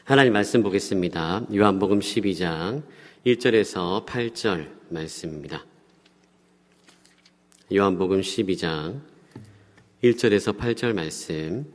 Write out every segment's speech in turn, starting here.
하나님 말씀 보겠습니다. 요한복음 12장 1절에서 8절 말씀입니다. 요한복음 12장 1절에서 8절 말씀.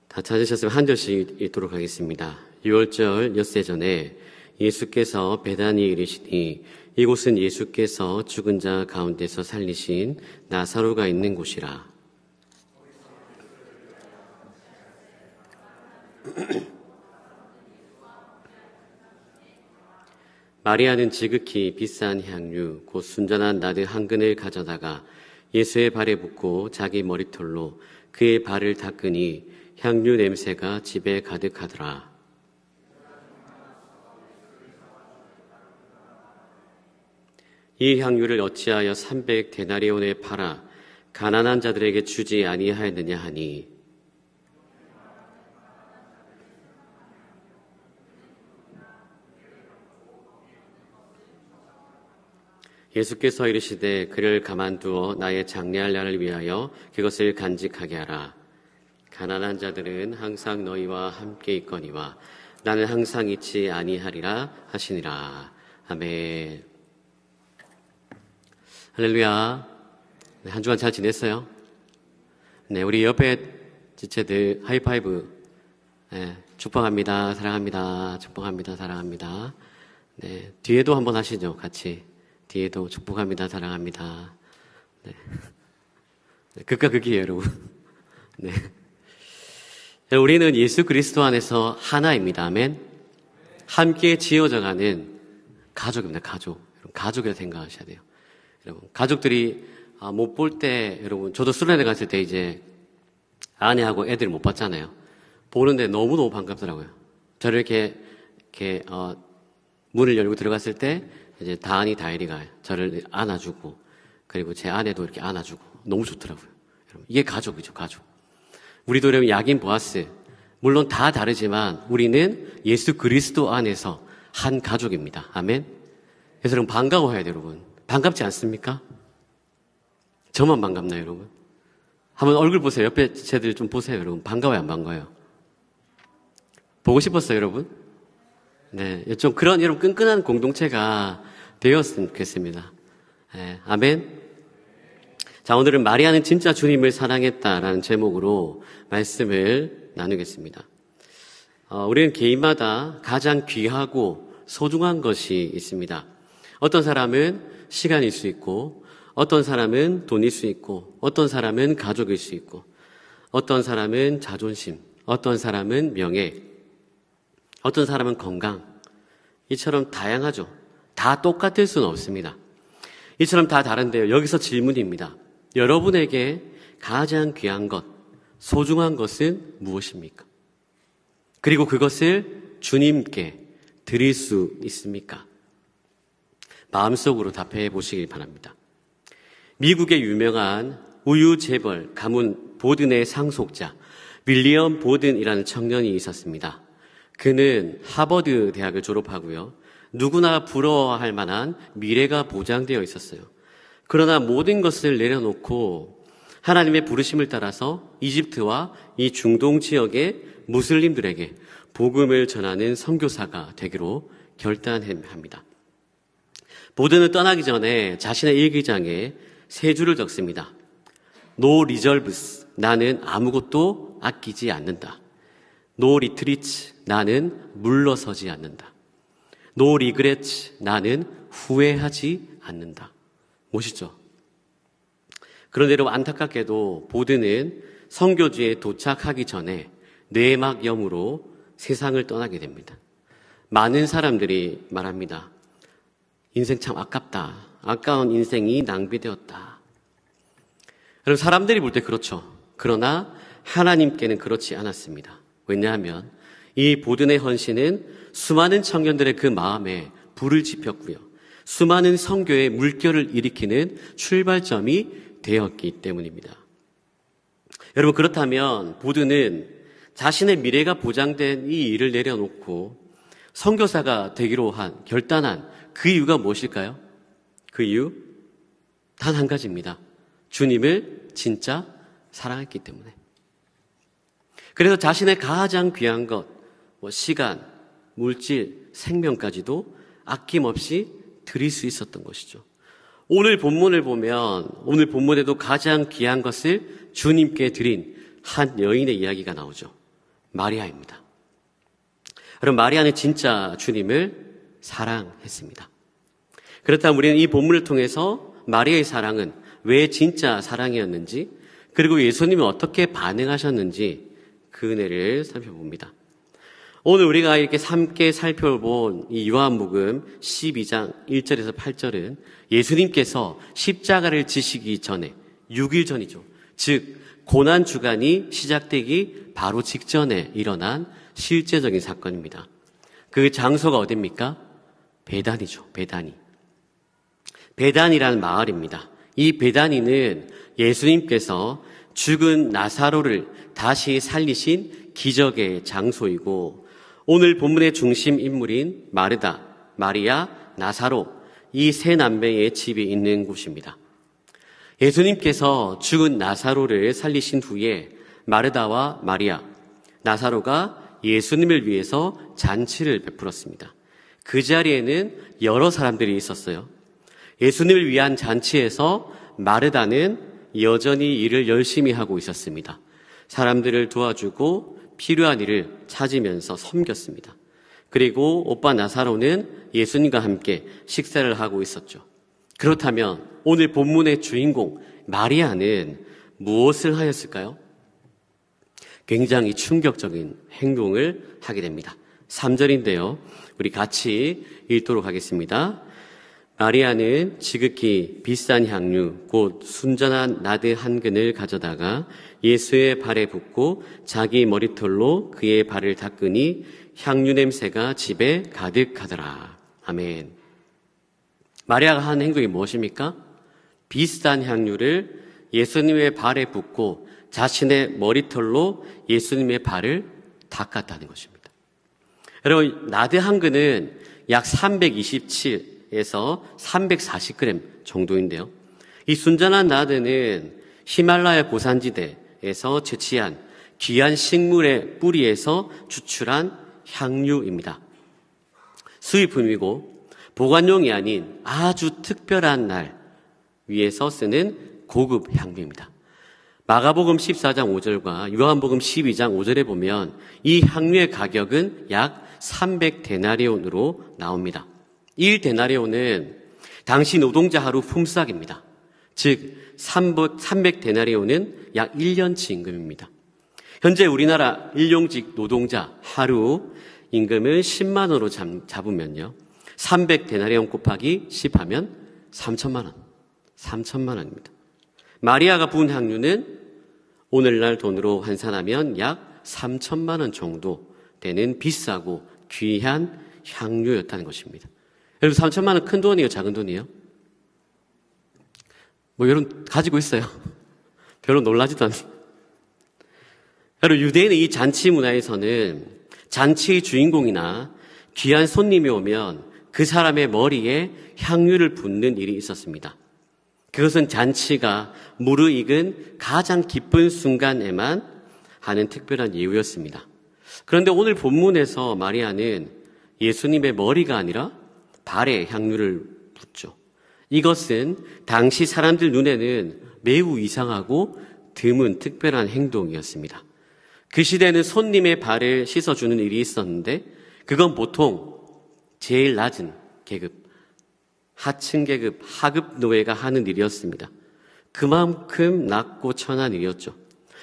다 찾으셨으면 한 절씩 읽도록 하겠습니다. 6월절 엿새 전에 예수께서 베다니에 이르시니 이곳은 예수께서 죽은 자 가운데서 살리신 나사로가 있는 곳이라. 마리아는 지극히 비싼 향유 곧 순전한 나드 한 근을 가져다가 예수의 발에 붓고 자기 머리털로 그의 발을 닦으니 향유 냄새가 집에 가득하더라. 이 향유를 어찌하여 300데나리온에 팔아 가난한 자들에게 주지 아니하였느냐 하니, 예수께서 이르시되 그를 가만두어 나의 장래할 날을 위하여 그것을 간직하게 하라. 가난한 자들은 항상 너희와 함께 있거니와 나는 항상 있지 아니하리라 하시니라. 아멘. 할렐루야. 네, 한 주간 잘 지냈어요? 네, 우리 옆에 지체들 하이파이브. 네, 축복합니다. 사랑합니다. 축복합니다. 사랑합니다. 네, 뒤에도 한번 하시죠. 같이. 뒤에도 축복합니다. 사랑합니다. 네. 극과 극이에요, 여러분. 네. 우리는 예수 그리스도 안에서 하나입니다. 아멘. 함께 지어져가는 가족입니다. 가족. 가족이라 생각하셔야 돼요. 여러분, 가족들이 못 볼 때, 여러분, 저도 수련회 갔을 때 이제 아내하고 애들 못 봤잖아요. 보는데 너무너무 반갑더라고요. 저를 이렇게 문을 열고 들어갔을 때 이제 다은이가 저를 안아주고, 그리고 제 아내도 이렇게 안아주고, 너무 좋더라고요. 여러분, 이게 가족이죠, 가족. 우리도 여러분, 야긴 보아스. 물론 다 다르지만 우리는 예수 그리스도 안에서 한 가족입니다. 아멘. 그래서 여러분, 반가워해야 돼요, 여러분. 반갑지 않습니까? 저만 반갑나요, 여러분? 한번 얼굴 보세요. 옆에 쟤들 좀 보세요, 여러분. 반가워요, 안 반가워요? 보고 싶었어요, 여러분? 네, 좀 그런 여러분 끈끈한 공동체가 되었으면 좋겠습니다. 네, 아멘. 자, 오늘은 마리아는 진짜 주님을 사랑했다라는 제목으로 말씀을 나누겠습니다. 우리는 개인마다 가장 귀하고 소중한 것이 있습니다. 어떤 사람은 시간일 수 있고, 어떤 사람은 돈일 수 있고, 어떤 사람은 가족일 수 있고, 어떤 사람은 자존심, 어떤 사람은 명예, 어떤 사람은 건강. 이처럼 다양하죠. 다 똑같을 수는 없습니다. 이처럼 다 다른데요. 여기서 질문입니다. 여러분에게 가장 귀한 것, 소중한 것은 무엇입니까? 그리고 그것을 주님께 드릴 수 있습니까? 마음속으로 답해 보시길 바랍니다. 미국의 유명한 우유 재벌 가문 보든의 상속자 윌리엄 보든이라는 청년이 있었습니다. 그는 하버드 대학을 졸업하고요. 누구나 부러워할 만한 미래가 보장되어 있었어요. 그러나 모든 것을 내려놓고 하나님의 부르심을 따라서 이집트와 이 중동 지역의 무슬림들에게 복음을 전하는 선교사가 되기로 결단합니다. 보든은 떠나기 전에 자신의 일기장에 세 줄을 적습니다. No reserves, 나는 아무것도 아끼지 않는다. No retreats, 나는 물러서지 않는다. No regrets, 나는 후회하지 않는다. 멋있죠? 그런데 여러분, 안타깝게도 보든은 선교지에 도착하기 전에 뇌막염으로 세상을 떠나게 됩니다. 많은 사람들이 말합니다. 인생 참 아깝다. 아까운 인생이 낭비되었다. 여러분, 사람들이 볼 때 그렇죠. 그러나 하나님께는 그렇지 않았습니다. 왜냐하면 이 보든의 헌신은 수많은 청년들의 그 마음에 불을 지폈고요. 수많은 선교의 물결을 일으키는 출발점이 되었기 때문입니다. 여러분, 그렇다면 보든은 자신의 미래가 보장된 이 일을 내려놓고 선교사가 되기로 결단한 그 이유가 무엇일까요? 그 이유? 단 한 가지입니다. 주님을 진짜 사랑했기 때문에. 그래서 자신의 가장 귀한 것, 시간, 물질, 생명까지도 아낌없이 드릴 수 있었던 것이죠. 오늘 본문을 보면 오늘 본문에도 가장 귀한 것을 주님께 드린 한 여인의 이야기가 나오죠. 마리아입니다. 그럼 마리아는 진짜 주님을 사랑했습니다. 그렇다면 우리는 이 본문을 통해서 마리아의 사랑은 왜 진짜 사랑이었는지, 그리고 예수님이 어떻게 반응하셨는지 그 은혜를 살펴봅니다. 오늘 우리가 이렇게 함께 살펴본 이 요한복음 12장 1절에서 8절은 예수님께서 십자가를 지시기 전에 6일 전이죠. 즉 고난주간이 시작되기 바로 직전에 일어난 실제적인 사건입니다. 그 장소가 어디입니까? 베다니죠. 베다니라는 마을입니다. 이 베다니는 예수님께서 죽은 나사로를 다시 살리신 기적의 장소이고, 오늘 본문의 중심 인물인 마르다, 마리아, 나사로, 이 세 남매의 집이 있는 곳입니다. 예수님께서 죽은 나사로를 살리신 후에 마르다와 마리아, 나사로가 예수님을 위해서 잔치를 베풀었습니다. 그 자리에는 여러 사람들이 있었어요. 예수님을 위한 잔치에서 마르다는 여전히 일을 열심히 하고 있었습니다. 사람들을 도와주고 필요한 일을 찾으면서 섬겼습니다. 그리고 오빠 나사로는 예수님과 함께 식사를 하고 있었죠. 그렇다면 오늘 본문의 주인공 마리아는 무엇을 하였을까요? 굉장히 충격적인 행동을 하게 됩니다. 3절인데요. 우리 같이 읽도록 하겠습니다. 마리아는 지극히 비싼 향유 곧 순전한 나드 한 근을 가져다가 예수의 발에 붓고 자기 머리털로 그의 발을 닦으니 향유 냄새가 집에 가득하더라. 아멘. 마리아가 한 행동이 무엇입니까? 비싼 향유를 예수님의 발에 붓고 자신의 머리털로 예수님의 발을 닦았다는 것입니다. 여러분, 나드 한 근은 약 327에서 340g 정도인데요. 이 순전한 나드는 히말라야 고산지대에서 채취한 귀한 식물의 뿌리에서 추출한 향유입니다. 수입품이고 보관용이 아닌 아주 특별한 날 위에서 쓰는 고급 향유입니다. 마가복음 14장 5절과 요한복음 12장 5절에 보면 이 향유의 가격은 약 300데나리온으로 나옵니다. 1데나리온은 당시 노동자 하루 품삯입니다. 즉 300데나리온은 약 1년치 임금입니다. 현재 우리나라 일용직 노동자 하루 임금을 10만 원으로 잡으면요, 300데나리온 곱하기 10하면 3천만 원. 3천만 원입니다. 마리아가 부은 향유는 오늘날 돈으로 환산하면 약 3천만 원 정도 되는 비싸고 귀한 향유였다는 것입니다. 여러분, 3천만 원 큰 돈이에요? 작은 돈이에요? 여러분 가지고 있어요. 별로 놀라지도 않아요. 여러분, 유대인의 이 잔치 문화에서는 잔치의 주인공이나 귀한 손님이 오면 그 사람의 머리에 향유를 붓는 일이 있었습니다. 그것은 잔치가 무르익은 가장 기쁜 순간에만 하는 특별한 예우였습니다. 그런데 오늘 본문에서 마리아는 예수님의 머리가 아니라 발에 향유를 붓죠. 이것은 당시 사람들 눈에는 매우 이상하고 드문 특별한 행동이었습니다. 그 시대에는 손님의 발을 씻어주는 일이 있었는데 그건 보통 제일 낮은 계급, 하층 계급, 하급 노예가 하는 일이었습니다. 그만큼 낮고 천한 일이었죠.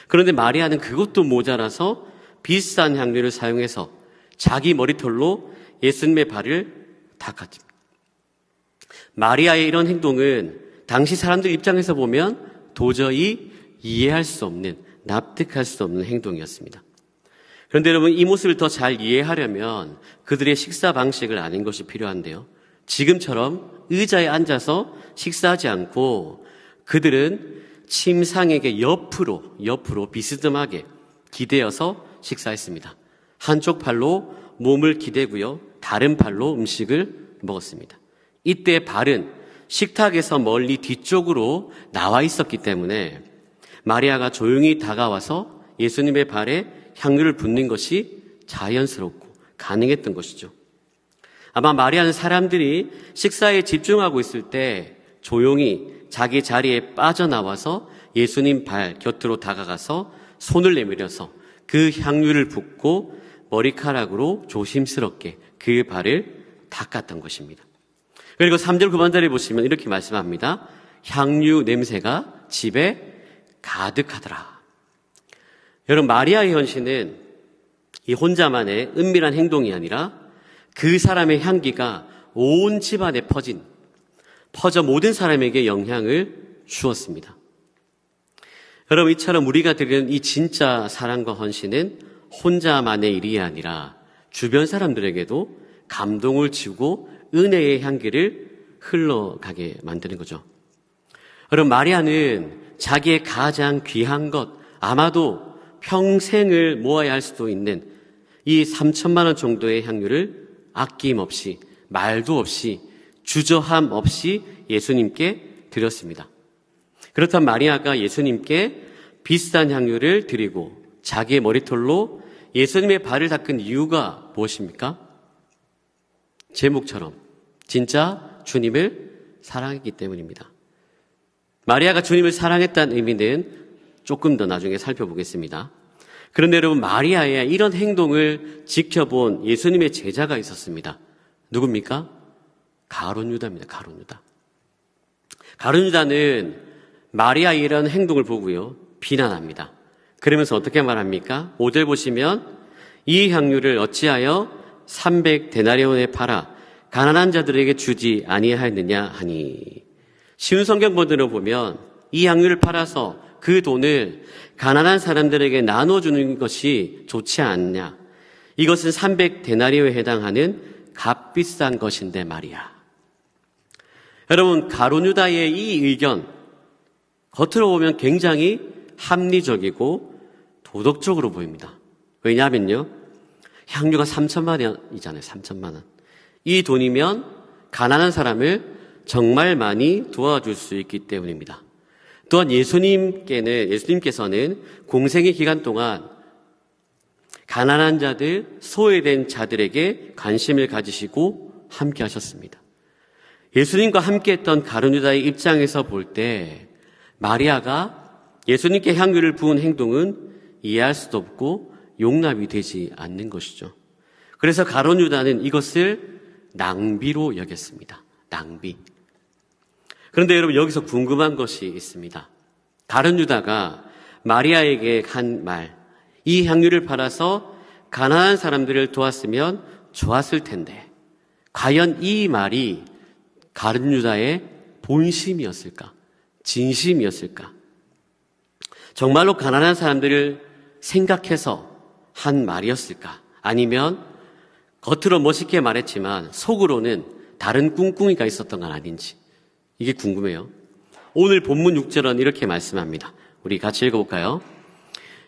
그런데 마리아는 그것도 모자라서 비싼 향유를 사용해서 자기 머리털로 예수님의 발을 닦았습니다. 마리아의 이런 행동은 당시 사람들 입장에서 보면 도저히 이해할 수 없는, 납득할 수 없는 행동이었습니다. 그런데 여러분, 이 모습을 더 잘 이해하려면 그들의 식사 방식을 아는 것이 필요한데요. 지금처럼 의자에 앉아서 식사하지 않고 그들은 침상에게 옆으로 비스듬하게 기대어서 식사했습니다. 한쪽 팔로 몸을 기대고요, 다른 팔로 음식을 먹었습니다. 이때 발은 식탁에서 멀리 뒤쪽으로 나와 있었기 때문에 마리아가 조용히 다가와서 예수님의 발에 향유를 붓는 것이 자연스럽고 가능했던 것이죠. 아마 마리아는 사람들이 식사에 집중하고 있을 때 조용히 자기 자리에 빠져나와서 예수님 발 곁으로 다가가서 손을 내밀어서 그 향유를 붓고 머리카락으로 조심스럽게 그 발을 닦았던 것입니다. 그리고 3절 후반절에 보시면 이렇게 말씀합니다. 향유 냄새가 집에 가득하더라. 여러분, 마리아의 헌신은 이 혼자만의 은밀한 행동이 아니라 그 사람의 향기가 온 집안에 퍼져 모든 사람에게 영향을 주었습니다. 여러분, 이처럼 우리가 드리는 이 진짜 사랑과 헌신은 혼자만의 일이 아니라 주변 사람들에게도 감동을 주고 은혜의 향기를 흘러가게 만드는 거죠. 여러분, 마리아는 자기의 가장 귀한 것, 아마도 평생을 모아야 할 수도 있는 이 3천만 원 정도의 향유를 아낌없이, 말도 없이, 주저함 없이 예수님께 드렸습니다. 그렇다면 마리아가 예수님께 비싼 향유를 드리고 자기의 머리털로 예수님의 발을 닦은 이유가 무엇입니까? 제목처럼 진짜 주님을 사랑했기 때문입니다. 마리아가 주님을 사랑했다는 의미는 조금 더 나중에 살펴보겠습니다. 그런데 여러분, 마리아의 이런 행동을 지켜본 예수님의 제자가 있었습니다. 누굽니까? 가룟 유다입니다. 가룟 유다. 가룟 유다는 마리아의 이런 행동을 보고요, 비난합니다. 그러면서 어떻게 말합니까? 5절 보시면 이 향유를 어찌하여 300데나리온에 팔아 가난한 자들에게 주지 아니하였느냐 하니, 쉬운 성경본으로 보면 이 향유를 팔아서 그 돈을 가난한 사람들에게 나눠주는 것이 좋지 않냐, 이것은 300데나리온에 해당하는 값비싼 것인데 말이야. 여러분, 가룟 유다의 이 의견, 겉으로 보면 굉장히 합리적이고 도덕적으로 보입니다. 왜냐하면요, 향유가 3천만 원이잖아요. 3천만 원. 이 돈이면 가난한 사람을 정말 많이 도와줄 수 있기 때문입니다. 또한 예수님께서는 공생의 기간 동안 가난한 자들, 소외된 자들에게 관심을 가지시고 함께 하셨습니다. 예수님과 함께 했던 가룟 유다의 입장에서 볼 때 마리아가 예수님께 향유를 부은 행동은 이해할 수도 없고 용납이 되지 않는 것이죠. 그래서 가룟 유다는 이것을 낭비로 여겼습니다. 낭비. 그런데 여러분, 여기서 궁금한 것이 있습니다. 가룟 유다가 마리아에게 한 말, 이 향유를 팔아서 가난한 사람들을 도왔으면 좋았을 텐데, 과연 이 말이 가룟 유다의 본심이었을까? 진심이었을까? 정말로 가난한 사람들을 생각해서 한 말이었을까? 아니면 겉으로 멋있게 말했지만 속으로는 다른 꿍꿍이가 있었던 건 아닌지, 이게 궁금해요. 오늘 본문 6절은 이렇게 말씀합니다. 우리 같이 읽어볼까요?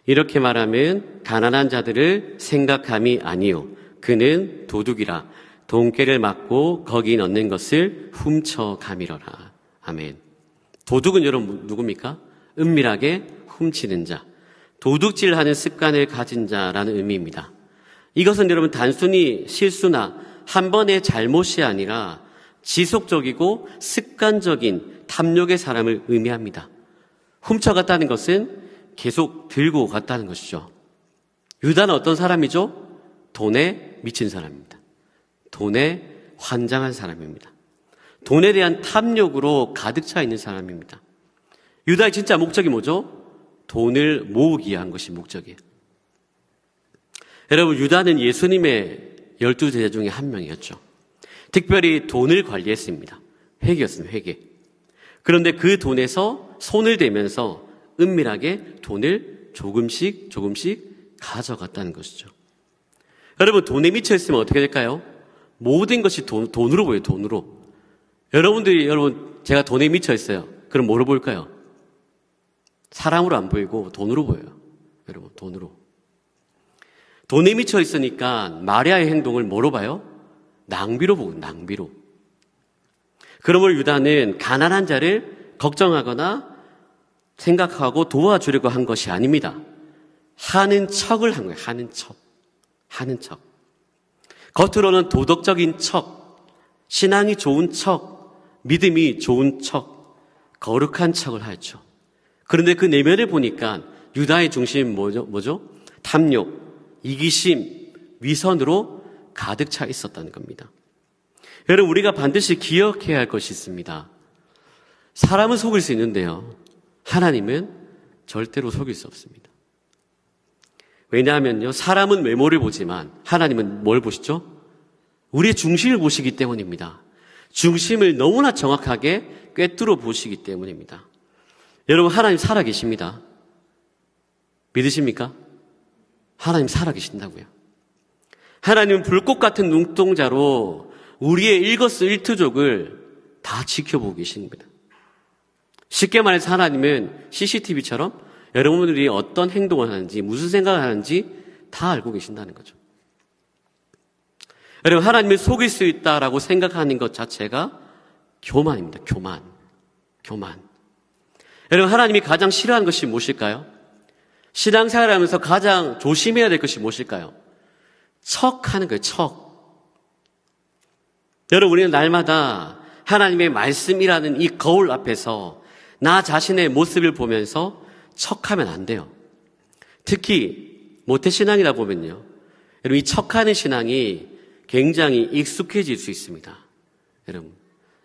이렇게 말하면 가난한 자들을 생각함이 아니요, 그는 도둑이라 돈깨를 맞고 거기 넣는 것을 훔쳐가미러라. 아멘. 도둑은 여러분 누굽니까? 은밀하게 훔치는 자, 도둑질하는 습관을 가진 자라는 의미입니다. 이것은 여러분 단순히 실수나 한 번의 잘못이 아니라 지속적이고 습관적인 탐욕의 사람을 의미합니다. 훔쳐갔다는 것은 계속 들고 갔다는 것이죠. 유다는 어떤 사람이죠? 돈에 미친 사람입니다. 돈에 환장한 사람입니다. 돈에 대한 탐욕으로 가득 차 있는 사람입니다. 유다의 진짜 목적이 뭐죠? 돈을 모으기 위한 것이 목적이에요. 여러분, 유다는 예수님의 12제자 중에 한 명이었죠. 특별히 돈을 관리했습니다. 회계였습니다. 회계. 그런데 그 돈에서 손을 대면서 은밀하게 돈을 조금씩 가져갔다는 것이죠. 여러분, 돈에 미쳐 있으면 어떻게 될까요? 모든 것이 돈으로 보여요. 돈으로. 여러분, 제가 돈에 미쳐 있어요. 그럼 뭐로 보일까요? 사람으로 안 보이고 돈으로 보여요. 여러분, 돈으로. 돈에 미쳐 있으니까 마리아의 행동을 뭐로 봐요? 낭비로 보고, 낭비로. 그러므로 유다는 가난한 자를 걱정하거나 생각하고 도와주려고 한 것이 아닙니다. 하는 척을 한 거예요. 하는 척. 하는 척. 겉으로는 도덕적인 척, 신앙이 좋은 척, 믿음이 좋은 척, 거룩한 척을 하였죠. 그런데 그 내면을 보니까 유다의 중심은 뭐죠? 탐욕, 이기심, 위선으로 가득 차 있었다는 겁니다. 여러분, 우리가 반드시 기억해야 할 것이 있습니다. 사람은 속일 수 있는데요, 하나님은 절대로 속일 수 없습니다. 왜냐하면요, 사람은 외모를 보지만 하나님은 뭘 보시죠? 우리의 중심을 보시기 때문입니다. 중심을 너무나 정확하게 꿰뚫어 보시기 때문입니다. 여러분, 하나님 살아계십니다. 믿으십니까? 하나님 살아계신다고요. 하나님은 불꽃 같은 눈동자로 우리의 일거수일투족을 다 지켜보고 계십니다. 쉽게 말해서 하나님은 CCTV처럼 여러분들이 어떤 행동을 하는지, 무슨 생각을 하는지 다 알고 계신다는 거죠. 여러분, 하나님을 속일 수 있다라고 생각하는 것 자체가 교만입니다. 교만. 여러분, 하나님이 가장 싫어하는 것이 무엇일까요? 신앙생활을 하면서 가장 조심해야 될 것이 무엇일까요? 척하는 거예요. 척. 여러분, 우리는 날마다 하나님의 말씀이라는 이 거울 앞에서 나 자신의 모습을 보면서 척하면 안 돼요. 특히 모태신앙이다 보면요, 여러분, 이 척하는 신앙이 굉장히 익숙해질 수 있습니다. 여러분,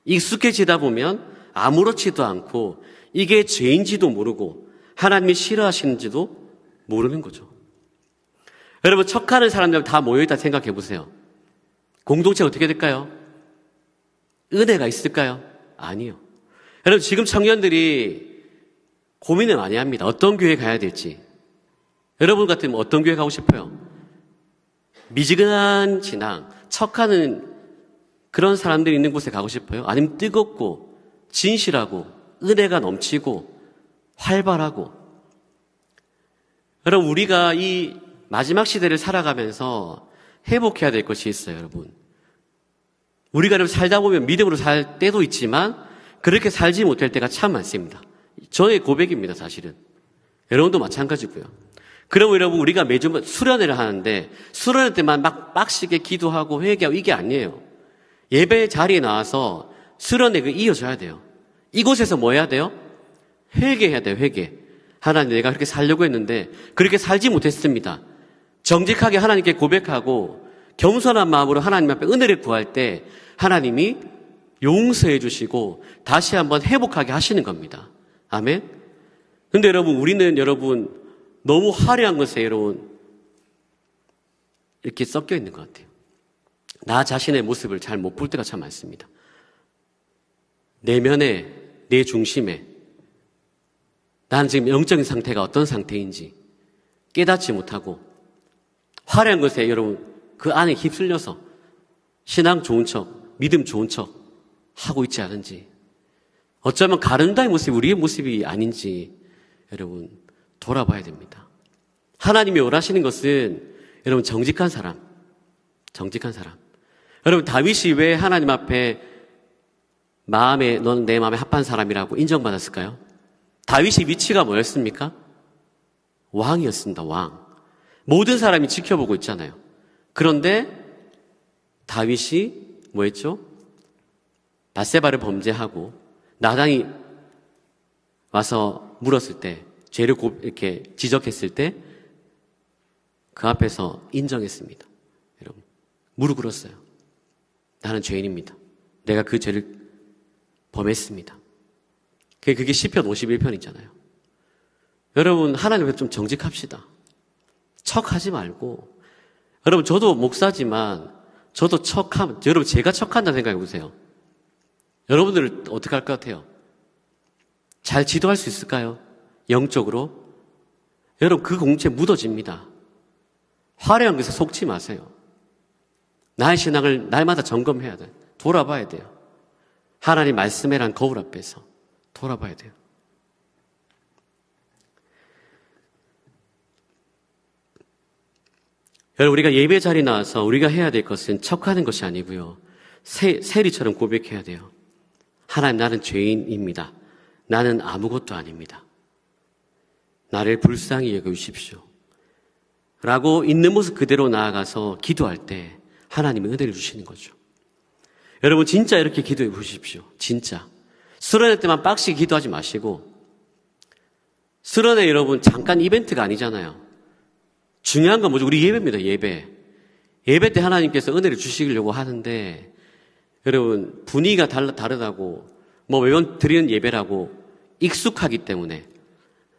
익숙해지다 보면 아무렇지도 않고 이게 죄인지도 모르고 하나님이 싫어하시는지도 모르는 거죠. 여러분, 척하는 사람들 다 모여있다 생각해 보세요. 공동체 어떻게 될까요? 은혜가 있을까요? 아니요. 여러분, 지금 청년들이 고민을 많이 합니다. 어떤 교회 가야 될지. 여러분 같으면 어떤 교회 가고 싶어요? 미지근한 신앙, 척하는 그런 사람들이 있는 곳에 가고 싶어요? 아니면 뜨겁고 진실하고 은혜가 넘치고 활발하고. 여러분, 우리가 이 마지막 시대를 살아가면서 회복해야 될 것이 있어요, 여러분. 우리가 여러분 살다 보면 믿음으로 살 때도 있지만 그렇게 살지 못할 때가 참 많습니다. 저의 고백입니다, 사실은. 여러분도 마찬가지고요. 그럼 여러분, 우리가 매주 수련회를 하는데 수련회 때만 막 빡시게 기도하고 회개하고 이게 아니에요. 예배 자리에 나와서 수련회가 이어져야 돼요. 이곳에서 뭐 해야 돼요? 회개해야 돼요, 회개. 하나님, 내가 그렇게 살려고 했는데 그렇게 살지 못했습니다. 정직하게 하나님께 고백하고 겸손한 마음으로 하나님 앞에 은혜를 구할 때 하나님이 용서해 주시고 다시 한번 회복하게 하시는 겁니다. 아멘? 근데 여러분, 우리는 여러분 너무 화려한 것에 여러분 이렇게 섞여 있는 것 같아요. 나 자신의 모습을 잘 못 볼 때가 참 많습니다. 내면에, 내 중심에 나는 지금 영적인 상태가 어떤 상태인지 깨닫지 못하고 화려한 것에 여러분 그 안에 휩쓸려서 신앙 좋은 척, 믿음 좋은 척 하고 있지 않은지, 어쩌면 가룟다의 모습이 우리의 모습이 아닌지 여러분 돌아봐야 됩니다. 하나님이 원하시는 것은 여러분 정직한 사람. 여러분, 다윗이 왜 하나님 앞에 너는 내 마음에 합한 사람이라고 인정받았을까요? 다윗의 위치가 뭐였습니까? 왕이었습니다. 왕. 모든 사람이 지켜보고 있잖아요. 그런데 다윗이 뭐 했죠? 밧세바를 범죄하고 나단이 와서 물었을 때, 죄를 이렇게 지적했을 때 그 앞에서 인정했습니다. 여러분, 무릎 꿇었어요. 나는 죄인입니다. 내가 그 죄를 범했습니다. 그게 시편 51편이잖아요. 여러분, 하나님 앞에 좀 정직합시다. 척하지 말고. 여러분, 저도 목사지만 저도 여러분, 제가 척한다 생각해 보세요. 여러분들 어떻게 할 것 같아요? 잘 지도할 수 있을까요? 영적으로? 여러분, 그 공동체 묻어집니다. 화려한 것에 속지 마세요. 나의 신앙을 날마다 점검해야 돼요. 돌아봐야 돼요. 하나님 말씀이란 거울 앞에서 돌아봐야 돼요. 여러분, 우리가 예배 자리에 나와서 우리가 해야 될 것은 척하는 것이 아니고요, 세리처럼 고백해야 돼요. 하나님, 나는 죄인입니다. 나는 아무것도 아닙니다. 나를 불쌍히 여겨주십시오. 라고 있는 모습 그대로 나아가서 기도할 때 하나님이 은혜를 주시는 거죠. 여러분 진짜 이렇게 기도해 보십시오. 진짜. 수련회 때만 빡시게 기도하지 마시고, 수련회 여러분 잠깐 이벤트가 아니잖아요. 중요한 건 뭐죠? 우리 예배입니다. 예배. 예배 때 하나님께서 은혜를 주시려고 하는데, 여러분 분위기가 다르다고 뭐 매번 드리는 예배라고 익숙하기 때문에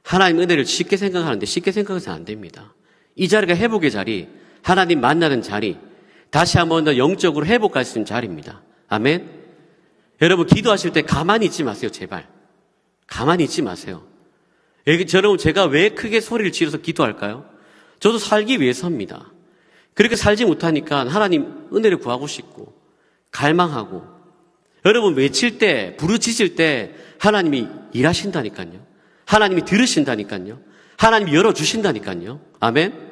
하나님 은혜를 쉽게 생각하는데 쉽게 생각해서는 안 됩니다. 이 자리가 회복의 자리, 하나님 만나는 자리, 다시 한번 더 영적으로 회복할 수 있는 자리입니다. 아멘. 여러분 기도하실 때 가만히 있지 마세요. 제발 가만히 있지 마세요. 여러분 제가 왜 크게 소리를 지르서 기도할까요? 저도 살기 위해서입니다. 그렇게 살지 못하니까 하나님 은혜를 구하고 싶고 갈망하고, 여러분 외칠 때 부르짖을 때 하나님이 일하신다니까요. 하나님이 들으신다니까요. 하나님이 열어주신다니까요. 아멘.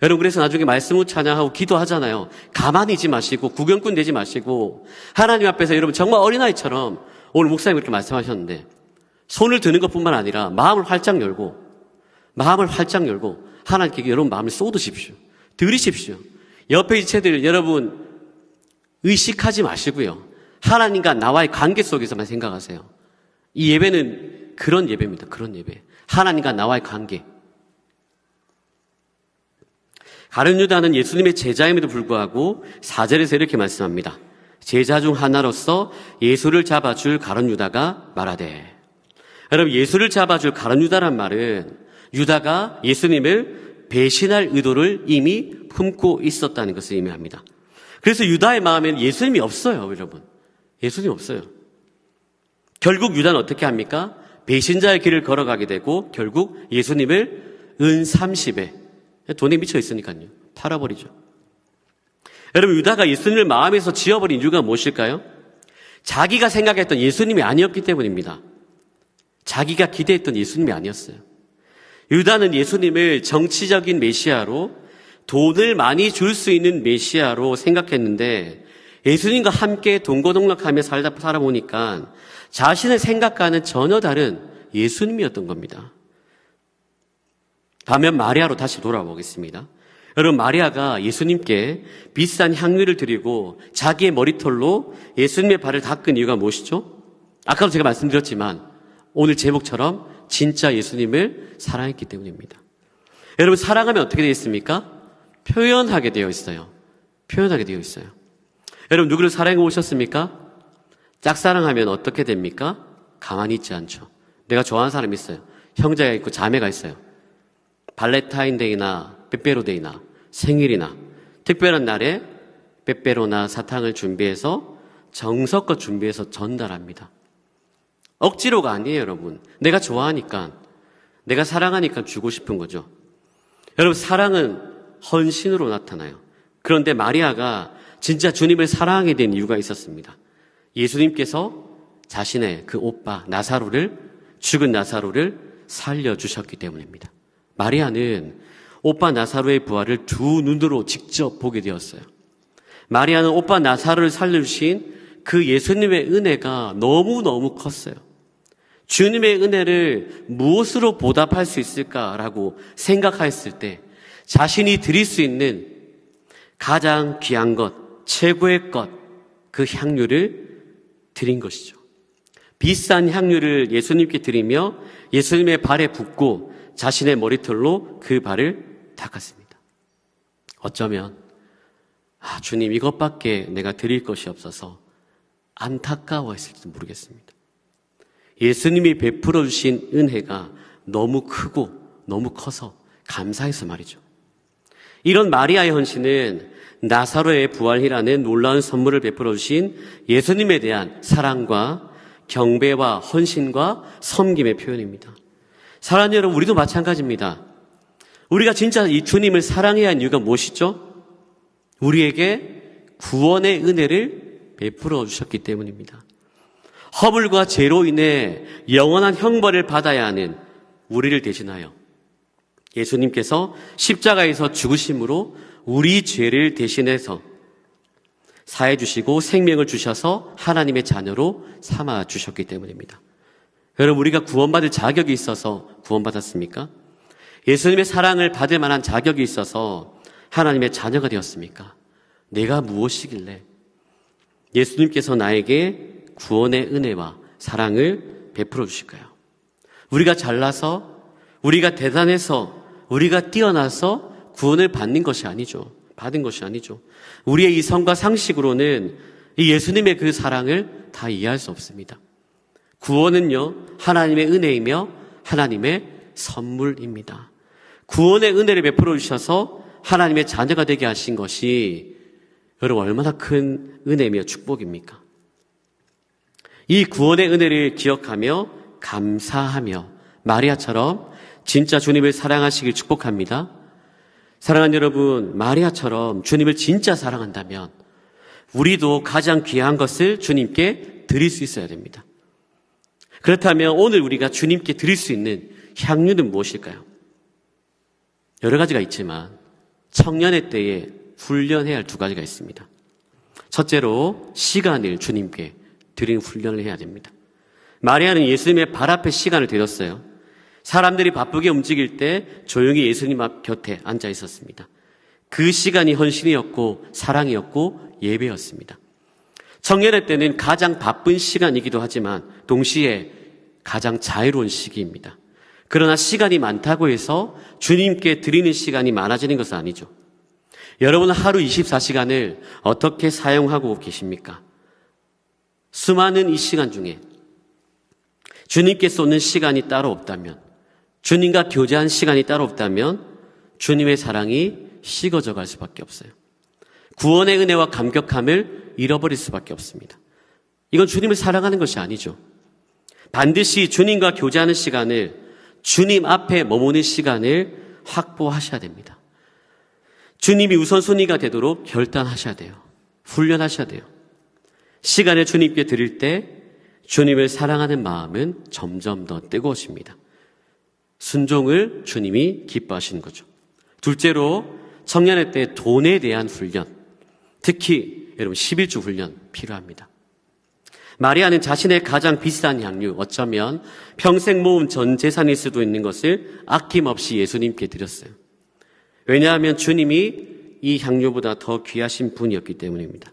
여러분 그래서 나중에 말씀을 찬양하고 기도하잖아요. 가만히 있지 마시고 구경꾼 되지 마시고 하나님 앞에서 여러분 정말 어린아이처럼, 오늘 목사님 그렇게 말씀하셨는데 손을 드는 것뿐만 아니라 마음을 활짝 열고 하나님께 여러분 마음을 쏟으십시오. 들으십시오. 옆에 지체들 여러분 의식하지 마시고요. 하나님과 나와의 관계 속에서만 생각하세요. 이 예배는 그런 예배입니다. 그런 예배. 하나님과 나와의 관계. 가룟 유다는 예수님의 제자임에도 불구하고 4절에서 이렇게 말씀합니다. 제자 중 하나로서 예수를 잡아줄 가룟 유다가 말하되. 여러분 예수를 잡아줄 가룟 유다란 말은 유다가 예수님을 배신할 의도를 이미 품고 있었다는 것을 의미합니다. 그래서 유다의 마음에는 예수님이 없어요. 여러분 예수님이 없어요. 결국 유다는 어떻게 합니까? 배신자의 길을 걸어가게 되고 결국 예수님을 은 30에 돈에 미쳐 있으니까요. 팔아버리죠. 여러분 유다가 예수님을 마음에서 지어버린 이유가 무엇일까요? 자기가 생각했던 예수님이 아니었기 때문입니다. 자기가 기대했던 예수님이 아니었어요. 유다는 예수님을 정치적인 메시아로, 돈을 많이 줄 수 있는 메시아로 생각했는데 예수님과 함께 동고동락하며 살아보니까 자신의 생각과는 전혀 다른 예수님이었던 겁니다. 반면 마리아로 다시 돌아보겠습니다. 여러분 마리아가 예수님께 비싼 향유를 드리고 자기의 머리털로 예수님의 발을 닦은 이유가 무엇이죠? 아까도 제가 말씀드렸지만 오늘 제목처럼 진짜 예수님을 사랑했기 때문입니다. 여러분 사랑하면 어떻게 되어 있습니까? 표현하게 되어 있어요. 표현하게 되어 있어요. 여러분 누구를 사랑해 오셨습니까? 짝사랑하면 어떻게 됩니까? 가만히 있지 않죠. 내가 좋아하는 사람이 있어요. 형제가 있고 자매가 있어요. 발렌타인데이나 빼빼로데이나 생일이나 특별한 날에 빼빼로나 사탕을 준비해서 정성껏 준비해서 전달합니다. 억지로가 아니에요, 여러분. 내가 좋아하니까, 내가 사랑하니까 주고 싶은 거죠. 여러분 사랑은 헌신으로 나타나요. 그런데 마리아가 진짜 주님을 사랑하게 된 이유가 있었습니다. 예수님께서 자신의 그 오빠 죽은 나사로를 살려주셨기 때문입니다. 마리아는 오빠 나사로의 부활을 두 눈으로 직접 보게 되었어요. 마리아는 오빠 나사로를 살려주신 그 예수님의 은혜가 너무너무 컸어요. 주님의 은혜를 무엇으로 보답할 수 있을까라고 생각했을 때 자신이 드릴 수 있는 가장 귀한 것, 최고의 것, 그 향유를 드린 것이죠. 비싼 향유를 예수님께 드리며 예수님의 발에 붓고 자신의 머리털로 그 발을 닦았습니다. 어쩌면 주님 이것밖에 내가 드릴 것이 없어서 안타까워했을지도 모르겠습니다. 예수님이 베풀어 주신 은혜가 너무 크고 너무 커서 감사해서 말이죠. 이런 마리아의 헌신은 나사로의 부활이라는 놀라운 선물을 베풀어 주신 예수님에 대한 사랑과 경배와 헌신과 섬김의 표현입니다. 사랑하는 여러분, 우리도 마찬가지입니다. 우리가 진짜 이 주님을 사랑해야 하는 이유가 무엇이죠? 우리에게 구원의 은혜를 베풀어 주셨기 때문입니다. 허물과 죄로 인해 영원한 형벌을 받아야 하는 우리를 대신하여 예수님께서 십자가에서 죽으심으로 우리 죄를 대신해서 사해 주시고 생명을 주셔서 하나님의 자녀로 삼아 주셨기 때문입니다. 여러분, 우리가 구원받을 자격이 있어서 구원받았습니까? 예수님의 사랑을 받을 만한 자격이 있어서 하나님의 자녀가 되었습니까? 내가 무엇이길래 예수님께서 나에게 구원의 은혜와 사랑을 베풀어 주실까요? 우리가 잘나서, 우리가 대단해서, 우리가 뛰어나서 구원을 받는 것이 아니죠. 받은 것이 아니죠. 우리의 이성과 상식으로는 이 예수님의 그 사랑을 다 이해할 수 없습니다. 구원은요, 하나님의 은혜이며 하나님의 선물입니다. 구원의 은혜를 베풀어 주셔서 하나님의 자녀가 되게 하신 것이 여러분 얼마나 큰 은혜며 축복입니까? 이 구원의 은혜를 기억하며 감사하며 마리아처럼 진짜 주님을 사랑하시길 축복합니다. 사랑하는 여러분, 마리아처럼 주님을 진짜 사랑한다면 우리도 가장 귀한 것을 주님께 드릴 수 있어야 됩니다. 그렇다면 오늘 우리가 주님께 드릴 수 있는 향유는 무엇일까요? 여러 가지가 있지만 청년의 때에 훈련해야 할 두 가지가 있습니다. 첫째로 시간을 주님께 드리는 훈련을 해야 됩니다. 마리아는 예수님의 발 앞에 시간을 드렸어요. 사람들이 바쁘게 움직일 때 조용히 예수님 앞 곁에 앉아 있었습니다. 그 시간이 헌신이었고 사랑이었고 예배였습니다. 청년의 때는 가장 바쁜 시간이기도 하지만 동시에 가장 자유로운 시기입니다. 그러나 시간이 많다고 해서 주님께 드리는 시간이 많아지는 것은 아니죠. 여러분은 하루 24시간을 어떻게 사용하고 계십니까? 수많은 이 시간 중에 주님께 쏟는 시간이 따로 없다면, 주님과 교제한 시간이 따로 없다면 주님의 사랑이 식어져 갈 수밖에 없어요. 구원의 은혜와 감격함을 잃어버릴 수밖에 없습니다. 이건 주님을 사랑하는 것이 아니죠. 반드시 주님과 교제하는 시간을, 주님 앞에 머무는 시간을 확보하셔야 됩니다. 주님이 우선순위가 되도록 결단하셔야 돼요. 훈련하셔야 돼요. 시간을 주님께 드릴 때 주님을 사랑하는 마음은 점점 더 뜨거워집니다. 순종을 주님이 기뻐하시는 거죠. 둘째로 청년의 때 돈에 대한 훈련, 특히 여러분 11조 훈련 필요합니다. 마리아는 자신의 가장 비싼 향유, 어쩌면 평생 모은 전 재산일 수도 있는 것을 아낌없이 예수님께 드렸어요. 왜냐하면 주님이 이 향유보다 더 귀하신 분이었기 때문입니다.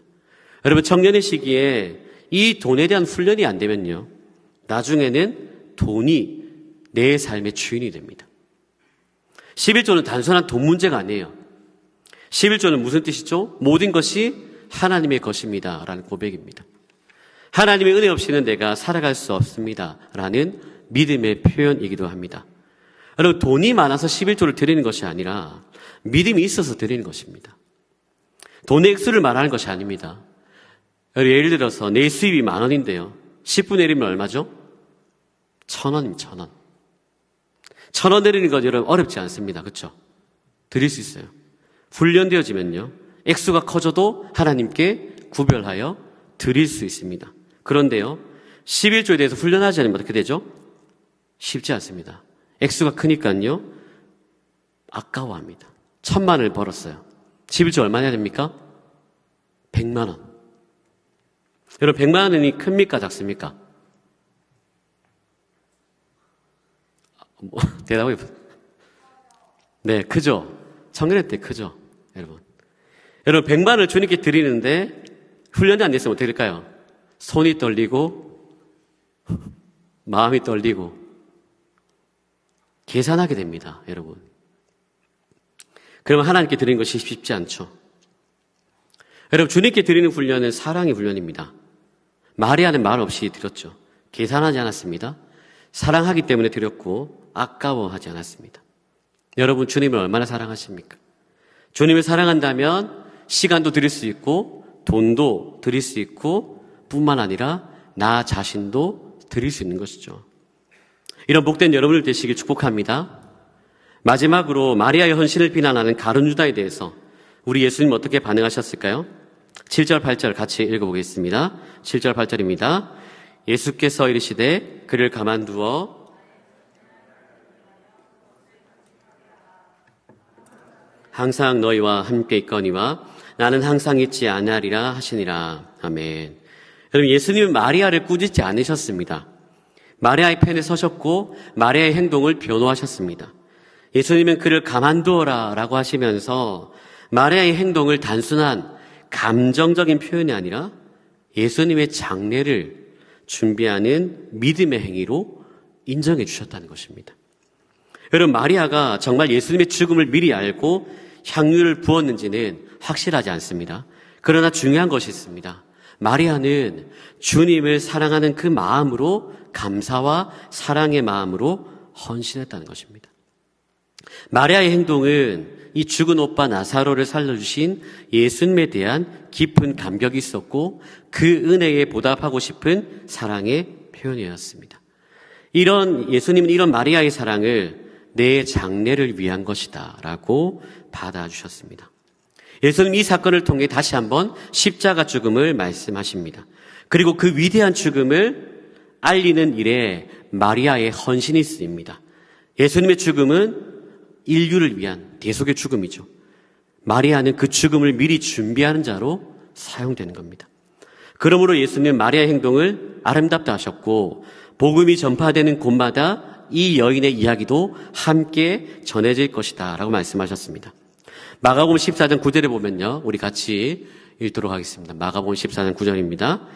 여러분, 청년의 시기에 이 돈에 대한 훈련이 안 되면요, 나중에는 돈이 내 삶의 주인이 됩니다. 11조는 단순한 돈 문제가 아니에요. 11조는 무슨 뜻이죠? 모든 것이 하나님의 것입니다 라는 고백입니다. 하나님의 은혜 없이는 내가 살아갈 수 없습니다 라는 믿음의 표현이기도 합니다. 여러분, 돈이 많아서 11조를 드리는 것이 아니라 믿음이 있어서 드리는 것입니다. 돈의 액수를 말하는 것이 아닙니다. 예를 들어서 내 수입이 10,000원인데요. 10분의 1이면 얼마죠? 1,000원입니다. 1,000원. 1,000원 드리는 것 여러분 어렵지 않습니다. 그렇죠? 드릴 수 있어요. 훈련되어지면요, 액수가 커져도 하나님께 구별하여 드릴 수 있습니다. 그런데요, 11조에 대해서 훈련하지 않으면 어떻게 되죠? 쉽지 않습니다. 액수가 크니까요, 아까워합니다. 1,000,000원을 벌었어요. 11조 얼마 해야 됩니까? 100만 원. 여러분, 100만 원이 큽니까? 작습니까? 대답이, 네, 크죠? 청년의 때 크죠? 여러분. 여러분, 100만 원을 주님께 드리는데 훈련이 안 됐으면 어떻게 될까요? 손이 떨리고, 마음이 떨리고, 계산하게 됩니다, 여러분. 그러면 하나님께 드리는 것이 쉽지 않죠. 여러분, 주님께 드리는 훈련은 사랑의 훈련입니다. 마리아는 말 없이 드렸죠. 계산하지 않았습니다. 사랑하기 때문에 드렸고 아까워하지 않았습니다. 여러분, 주님을 얼마나 사랑하십니까? 주님을 사랑한다면 시간도 드릴 수 있고 돈도 드릴 수 있고 뿐만 아니라 나 자신도 드릴 수 있는 것이죠. 이런 복된 여러분을 되시길 축복합니다. 마지막으로 마리아의 헌신을 비난하는 가룟 유다에 대해서 우리 예수님 어떻게 반응하셨을까요? 7절 8절 같이 읽어보겠습니다. 7절 8절입니다. 예수께서 이르시되 그를 가만두어 항상 너희와 함께 있거니와 나는 항상 잊지 아니하리라 하시니라. 아멘. 여러분, 예수님은 마리아를 꾸짖지 않으셨습니다. 마리아의 편에 서셨고 마리아의 행동을 변호하셨습니다. 예수님은 그를 가만두어라 라고 하시면서 마리아의 행동을 단순한 감정적인 표현이 아니라 예수님의 장례를 준비하는 믿음의 행위로 인정해 주셨다는 것입니다. 여러분, 마리아가 정말 예수님의 죽음을 미리 알고 향유를 부었는지는 확실하지 않습니다. 그러나 중요한 것이 있습니다. 마리아는 주님을 사랑하는 그 마음으로, 감사와 사랑의 마음으로 헌신했다는 것입니다. 마리아의 행동은 이 죽은 오빠 나사로를 살려주신 예수님에 대한 깊은 감격이 있었고 그 은혜에 보답하고 싶은 사랑의 표현이었습니다. 예수님은 이런 마리아의 사랑을 내 장래를 위한 것이다 라고 받아주셨습니다. 예수님 이 사건을 통해 다시 한번 십자가 죽음을 말씀하십니다. 그리고 그 위대한 죽음을 알리는 일에 마리아의 헌신이 쓰입니다. 예수님의 죽음은 인류를 위한 대속의 죽음이죠. 마리아는 그 죽음을 미리 준비하는 자로 사용되는 겁니다. 그러므로 예수님은 마리아의 행동을 아름답다 하셨고 복음이 전파되는 곳마다 이 여인의 이야기도 함께 전해질 것이다 라고 말씀하셨습니다. 마가복음 14장 9절에 보면요, 우리 같이 읽도록 하겠습니다. 마가복음 14장 9절입니다.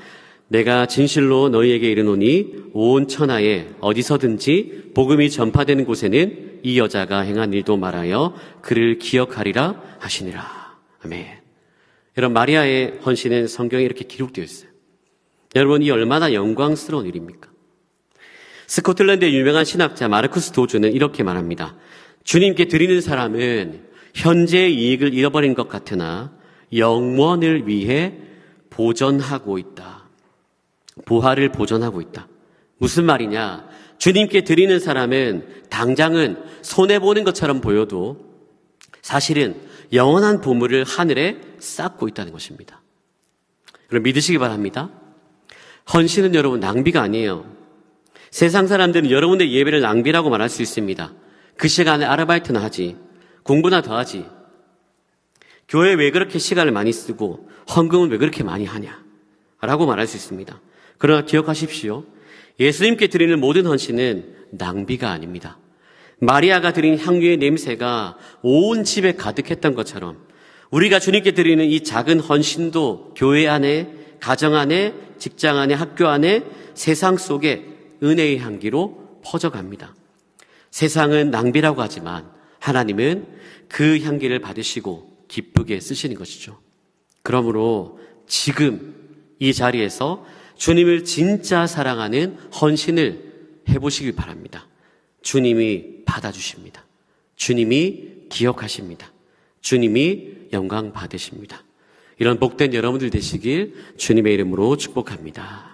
내가 진실로 너희에게 이르노니 온 천하에 어디서든지 복음이 전파되는 곳에는 이 여자가 행한 일도 말하여 그를 기억하리라 하시니라. 아멘. 여러분, 마리아의 헌신은 성경에 이렇게 기록되어 있어요. 여러분, 이 얼마나 영광스러운 일입니까? 스코틀랜드의 유명한 신학자 마르쿠스 도주는 이렇게 말합니다. 주님께 드리는 사람은 현재의 이익을 잃어버린 것 같으나 영원을 위해 보전하고 있다. 부활을 보전하고 있다. 무슨 말이냐? 주님께 드리는 사람은 당장은 손해보는 것처럼 보여도 사실은 영원한 보물을 하늘에 쌓고 있다는 것입니다. 여러분, 믿으시기 바랍니다. 헌신은 여러분 낭비가 아니에요. 세상 사람들은 여러분의 예배를 낭비라고 말할 수 있습니다. 그 시간에 아르바이트나 하지, 공부나 더 하지, 교회에 왜 그렇게 시간을 많이 쓰고 헌금은 왜 그렇게 많이 하냐 라고 말할 수 있습니다. 그러나 기억하십시오. 예수님께 드리는 모든 헌신은 낭비가 아닙니다. 마리아가 드린 향유의 냄새가 온 집에 가득했던 것처럼 우리가 주님께 드리는 이 작은 헌신도 교회 안에, 가정 안에, 직장 안에, 학교 안에, 세상 속에 은혜의 향기로 퍼져갑니다. 세상은 낭비라고 하지만 하나님은 그 향기를 받으시고 기쁘게 쓰시는 것이죠. 그러므로 지금 이 자리에서 주님을 진짜 사랑하는 헌신을 해보시길 바랍니다. 주님이 받아주십니다. 주님이 기억하십니다. 주님이 영광 받으십니다. 이런 복된 여러분들 되시길 주님의 이름으로 축복합니다.